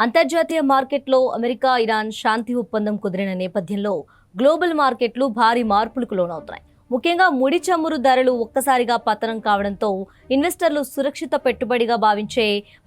అంతర్జాతీయ మార్కెట్లో America Iran శాంతి ఒప్పందం కుదిరిన నేపథ్యంలో గ్లోబల్ మార్కెట్లు భారీ మార్పులకు లోనవుతున్నాయి. ముఖ్యంగా ముడి చమురు ధరలు ఒక్కసారిగా పతనం కావడంతో ఇన్వెస్టర్లు సురక్షిత పెట్టుబడిగా భావించే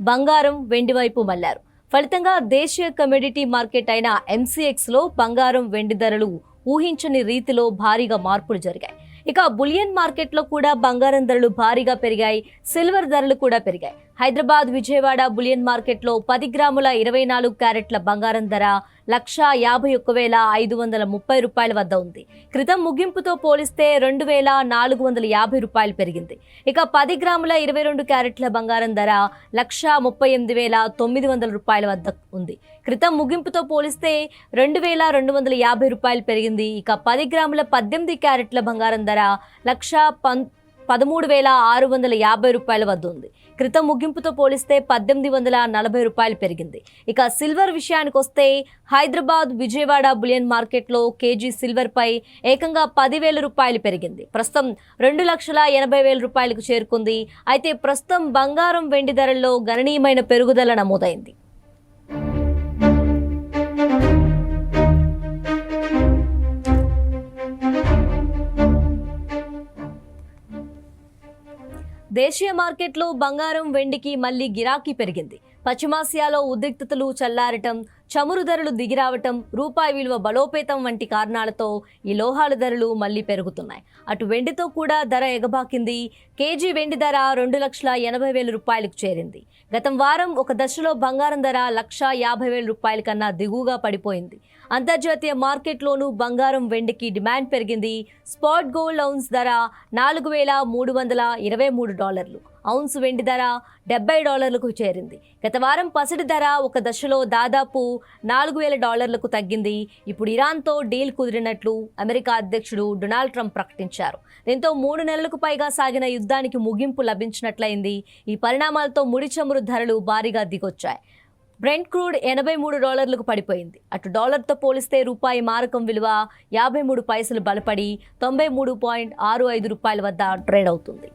బంగారం, వెండి వైపు మళ్లారు. ఫలితంగా దేశీయ కమోడిటీ మార్కెట్ అయిన MCX లో బంగారం, వెండి ధరలు ఊహించని రీతిలో భారీగా మార్పులు జరిగాయి. ఇక బులియన్ మార్కెట్లో కూడా బంగారం ధరలు భారీగా పెరిగాయి. సిల్వర్ ధరలు కూడా పెరిగాయి. హైదరాబాద్, విజయవాడ బులియన్ మార్కెట్లో 10 గ్రాముల 24 క్యారెట్ల బంగారం ధర 1,51,530 రూపాయల వద్ద ఉంది. క్రితం ముగింపుతో పోలిస్తే 2,450 రూపాయలు పెరిగింది. ఇక 10 గ్రాముల 22 క్యారెట్ల బంగారం ధర 1,38,900 రూపాయల వద్ద ఉంది. క్రితం ముగింపుతో పోలిస్తే 2,250 రూపాయలు పెరిగింది. ఇక 10 గ్రాముల 18 క్యారెట్ల బంగారం ధర 13,650 రూపాయల వద్ద ఉంది. క్రితం ముగింపుతో పోలిస్తే 1,840 రూపాయలు పెరిగింది. ఇక సిల్వర్ విషయానికి వస్తే హైదరాబాద్, విజయవాడ బులియన్ మార్కెట్లో కేజీ సిల్వర్ పై ఏకంగా 10,000 రూపాయలు పెరిగింది. ప్రస్తుతం 2,80,000 రూపాయలకు చేరుకుంది. అయితే ప్రస్తుతం బంగారం, వెండి ధరల్లో గణనీయమైన పెరుగుదల నమోదైంది. దేశీయ మార్కెట్లో బంగారం, వెండికి మళ్లీ గిరాకీ పెరిగింది. పశ్చిమాసియాలో ఉద్రిక్తతలు చల్లారటం, చమురు ధరలు దిగిరావటం, రూపాయి విలువ బలోపేతం వంటి కారణాలతో ఈ లోహాల ధరలు మళ్లీ పెరుగుతున్నాయి. అటు వెండితో కూడా ధర ఎగబాకింది. కేజీ వెండి ధర 2,80,000 రూపాయలకు చేరింది. గత వారం ఒక దశలో బంగారం ధర 1,50,000 రూపాయల కన్నా దిగువగా పడిపోయింది. అంతర్జాతీయ మార్కెట్లోనూ బంగారం, వెండికి డిమాండ్ పెరిగింది. స్పాట్ గోల్డ్ ఔన్స్ ధర $4,323. ఔన్స్ వెండి ధర $70కు చేరింది. గత వారం పసిడి ధర ఒక దశలో దాదాపు $4,000కు తగ్గింది. ఇప్పుడు ఇరాన్తో డీల్ కుదిరినట్లు అమెరికా అధ్యక్షుడు డొనాల్డ్ ట్రంప్ ప్రకటించారు. దీంతో 3 నెలలకు పైగా సాగిన యుద్ధానికి ముగింపు లభించినట్లయింది. ఈ పరిణామాలతో ముడి చమురు ధరలు భారీగా దిగొచ్చాయి. బ్రెంట్ క్రూడ్ $83లకు పడిపోయింది. అటు డాలర్తో పోలిస్తే రూపాయి మారకం విలువ 53 పైసలు బలపడి 93.65 రూపాయల వద్ద ట్రేడ్ అవుతుంది.